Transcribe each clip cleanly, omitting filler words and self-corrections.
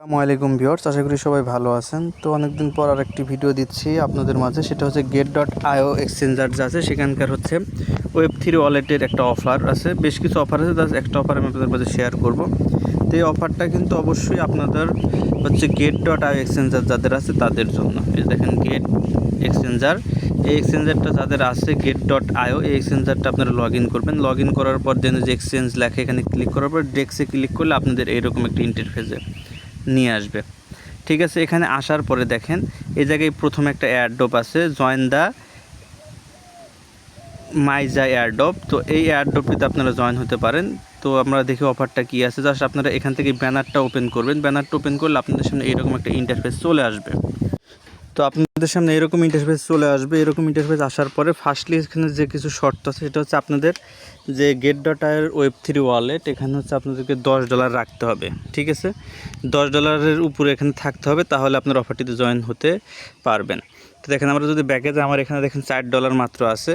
আসসালামু আলাইকুম ভিউয়ার্স, আশা করি সবাই ভালো আছেন। তো অনেকদিন পর আরেকটি ভিডিও দিচ্ছি আপনাদের মাঝে। সেটা হচ্ছে get.io এক্সচেঞ্জার যা আছে সেখানকার হচ্ছে ওয়েব3 ওয়ালেটের একটা অফার আছে। বেশ কিছু অফার আছে, তার একটা অফার আমি আপনাদের মাঝে শেয়ার করব। তো এই অফারটা কিন্তু অবশ্যই আপনাদের হচ্ছে get.io এক্সচেঞ্জার যাদের আছে তাদের জন্য। এই দেখেন গেট এক্সচেঞ্জার, এই এক্সচেঞ্জারটা যাদের আছে get.io, এই এক্সচেঞ্জারটা আপনারা লগ ইন করবেন। লগ ইন করার পর দেন যে এক্সচেঞ্জ লেখা এখানে ক্লিক করার পর ডেস্কে ক্লিক করলে আপনাদের এইরকম একটা ইন্টারফেসে নিয়ে আসবে। ঠিক আছে, এখানে আসার পরে দেখেন এই জায়গায় প্রথমে একটা এয়ারড্রপ আছে, জয়েন দ্য মাইজা এয়ারড্রপ। তো এই এয়ারড্রপটিতে আপনারা জয়েন হতে পারেন। তো আমরা দেখি অফারটা কী আছে। জাস্ট আপনারা এখান থেকে ব্যানারটা ওপেন করবেন। ব্যানারটা ওপেন করলে আপনাদের সামনে এইরকম একটা ইন্টারফেস চলে আসবে। তো আপনাদের সামনে এরকম ইন্টারফেস চলে আসবে। এরকম ইন্টারফেস আসার পরে ফার্স্টলি এখানে যে কিছু শর্ত আছে সেটা হচ্ছে আপনাদের যে get.ioর ওয়েব3 ওয়ালেট, এখানে হচ্ছে আপনাদেরকে $10 রাখতে হবে। ঠিক আছে, $10 উপরে এখানে থাকতে হবে, তাহলে আপনার অফারটিতে জয়েন হতে পারবেন। তো দেখেন আমরা যদি ব্যাকে যাই, আমার এখানে দেখেন $4 মাত্র আছে।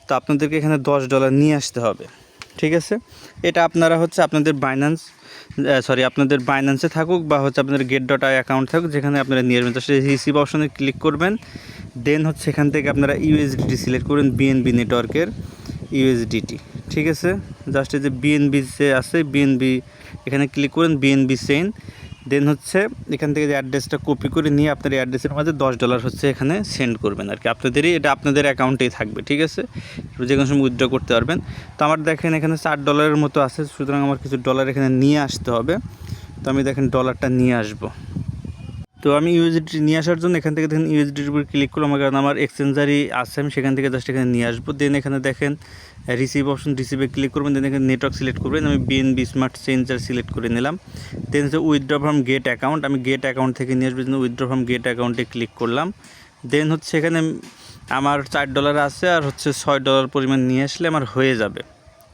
তো আপনাদেরকে এখানে $10 নিয়ে আসতে হবে। ঠিক আছে, এটা আপনারা হচ্ছে আপনাদের আপনাদের বাইন্যান্সে থাকুক বা হচ্ছে আপনাদের get.io অ্যাকাউন্ট থাকুক, যেখানে আপনারা নিয়ে আসবেন। তো সেই রিসিভ অপশনে ক্লিক করবেন। দেন হচ্ছে এখান থেকে আপনারা ইউএসডিটি সিলেক্ট করবেন, বিএনবি নেটওয়ার্কের ইউএসডিটি। ঠিক আছে, জাস্ট এই যে বিএনবি যে আছে, বিএনবি এখানে ক্লিক করেন, বিএনবি সেন্ড। দেন হচ্ছে এখান থেকে যে অ্যাড্রেসটা কপি করে নিয়ে আপনার অ্যাড্রেসের মাঝে $10 হচ্ছে এখানে সেন্ড করবেন আর কি। আপনাদেরই এটা আপনাদের অ্যাকাউন্টেই থাকবে। ঠিক আছে, যে কোনো সময় উইথড্র করতে পারবেন। তো আমার দেখেন এখানে $4 মতো আছে, সুতরাং আমার কিছু ডলার এখানে নিয়ে আসতে হবে। তো আমি দেখেন ডলারটা নিয়ে আসবো। তো আমি ইউএসডিটি নিয়ে আসার জন্য এখান থেকে দেখেন ইউএসডিটির উপর ক্লিক করলাম, কারণ আমার এক্সচেঞ্জারই আছে, আমি সেখান থেকে জাস্ট এখানে নিয়ে আসবো। দেন এখানে দেখেন রিসিভ অপশন, রিসিভে ক্লিক করবেন। দেন এখানে নেটওয়ার্ক সিলেক্ট করবেন, আমি বিএনবি স্মার্ট চেঞ্জার সিলেক্ট করে নিলাম। দেন হচ্ছে উইথড্র ফ্রম গেট অ্যাকাউন্ট, আমি গেট অ্যাকাউন্ট থেকে নিয়ে আসবো, উইথড্র ফ্রম গেট অ্যাকাউন্টে ক্লিক করলাম। দেন হচ্ছে এখানে আমার $4 আছে, আর হচ্ছে $6 পরিমাণ নিয়ে আসলে আমার হয়ে যাবে।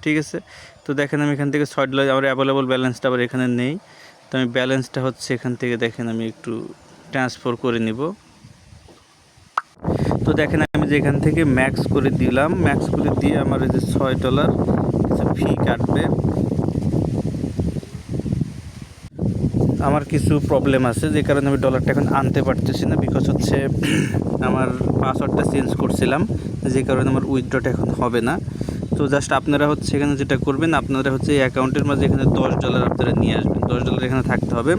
ঠিক আছে, তো দেখেন আমি এখান থেকে $6 আমার অ্যাভেলেবল ব্যালেন্সটা আবার এখানে নেই। তো আমি ব্যালেন্সটা হচ্ছে এখান থেকে দেখেন আমি একটু ট্রান্সফার করে নিব। তো দেখেন আমি যে এখান থেকে ম্যাক্স করে দিলাম, ম্যাক্স করে দিয়ে আমার এই যে $6 কিছু ফি কাটবে। আমার কিছু প্রবলেম আছে, যে কারণে আমি ডলারটা এখন আনতে পারতেছি না, বিকজ হচ্ছে আমার পাসওয়ার্ডটা চেঞ্জ করছিলাম, যে কারণে আমার উইথড্রটা এখন হবে না। তো জাস্ট আপনারা হচ্ছে এখানে যেটা করবেন, আপনারা হচ্ছে এই অ্যাকাউন্টের মাঝে এখানে $10 আপনারা নিয়ে আসবেন। $10 এখানে থাকতে হবে।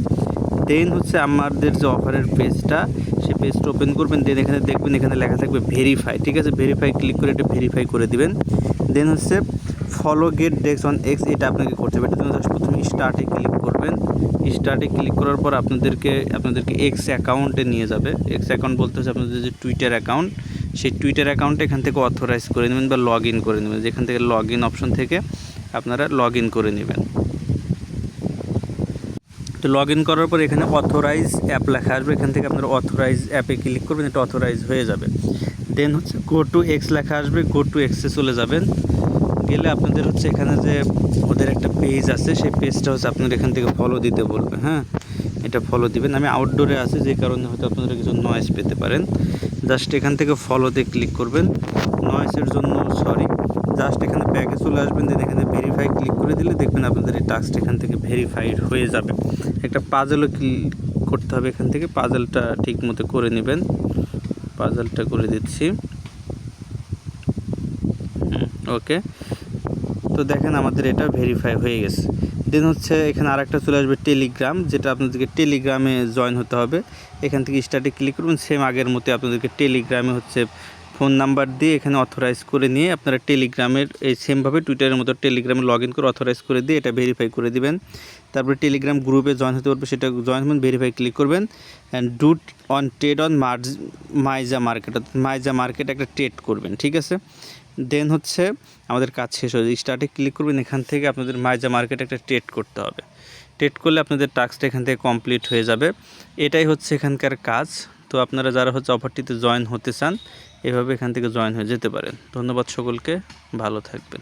দেন হচ্ছে আমাদের যে অফারের পেজটা, সেই পেজটা ওপেন করবেন। দেন এখানে দেখবেন এখানে লেখা থাকবে ভেরিফাই। ঠিক আছে, ভেরিফাই ক্লিক করে এটা ভেরিফাই করে দিবেন। দেন হচ্ছে ফলো গেট ডেক্স অন এক্স, এটা আপনাকে করতে হবে। এটার জন্য জাস্ট প্রথমে স্টার্টে ক্লিক করবেন। স্টার্টে ক্লিক করার পর আপনাদেরকে এক্স অ্যাকাউন্টে নিয়ে যাবে। এক্স অ্যাকাউন্ট বলতে হচ্ছে আপনাদের যে টুইটার অ্যাকাউন্ট, সেই টুইটার অ্যাকাউন্টে এখান থেকে অথরাইজ করে নেবেন বা লগ ইন করে নেবেন। যেখান থেকে লগ ইন অপশন থেকে আপনারা লগ ইন করে নেবেন। তো লগ ইন করার পর এখানে অথরাইজ অ্যাপ লেখা আসবে, এখান থেকে আপনারা অথরাইজ অ্যাপে ক্লিক করবেন, এটা অথরাইজ হয়ে যাবে। দেন হচ্ছে গো টু এক্স লেখা আসবে, গো টু এক্সে চলে যাবেন। গেলে আপনাদের হচ্ছে এখানে যে ওদের একটা পেজ আছে, সেই পেজটা হচ্ছে আপনাদের এখান থেকে ফলো দিতে বলবে। হ্যাঁ, এটা ফলো দিবেন। আমি আউটডোরে আছি, যে কারণে হয়তো আপনারা কিছু নয়েজ পেতে পারেন। জাস্ট এখান থেকে ফলোতে ক্লিক করবেন, নয়েজের জন্য সরি। জাস্ট এখানে ব্যাকে চলে আসবেন, দেন এখানে ভেরিফাই ক্লিক করে দিলে দেখবেন আপনাদের এই টাস্কটা এখান থেকে ভেরিফাইড হয়ে যাবে। একটা পাজলও ক্লিক করতে হবে, এখান থেকে পাজলটা ঠিক মতো করে নেবেন। পাজলটা করে দিচ্ছি, ওকে। তো দেখেন আমাদের এটা ভেরিফাই হয়ে গেছে। দেন হচ্ছে এখানে আরেকটা চলে আসবে টেলিগ্রাম, যেটা আপনাদেরকে টেলিগ্রামে জয়েন হতে হবে। এখান থেকে স্টার্টে ক্লিক করবেন, সেম আগের মতো আপনাদেরকে টেলিগ্রামে হচ্ছে ফোন নাম্বার দিয়ে এখানে অথরাইজ করে নিয়ে আপনারা টেলিগ্রামের এই সেমভাবে টুইটারের মতো টেলিগ্রামে লগ ইন করে অথরাইজ করে দিয়ে এটা ভেরিফাই করে দিবেন। তারপরে টেলিগ্রাম গ্রুপে জয়েন হতে পারবে, সেটা জয়েন হবেন, ভেরিফাই ক্লিক করবেন। And do on trade on মাইজা মার্কেট, মাইজা মার্কেট একটা ট্রেড করবেন। ঠিক আছে, দেন হচ্ছে আমাদের কাজ শেষ হয়ে যায়। স্টার্টে ক্লিক করবেন, এখান থেকে আপনাদের মাইজা মার্কেট একটা ট্রেড করতে হবে। ট্রেড করলে আপনাদের টাস্কটা এখান থেকে কমপ্লিট হয়ে যাবে। এটাই হচ্ছে এখানকার কাজ। তো আপনারা যারা হচ্ছে অফারটিতে জয়েন হতে চান, এভাবে এখান থেকে জয়েন হয়ে যেতে পারেন। ধন্যবাদ সকলকে, ভালো থাকবেন।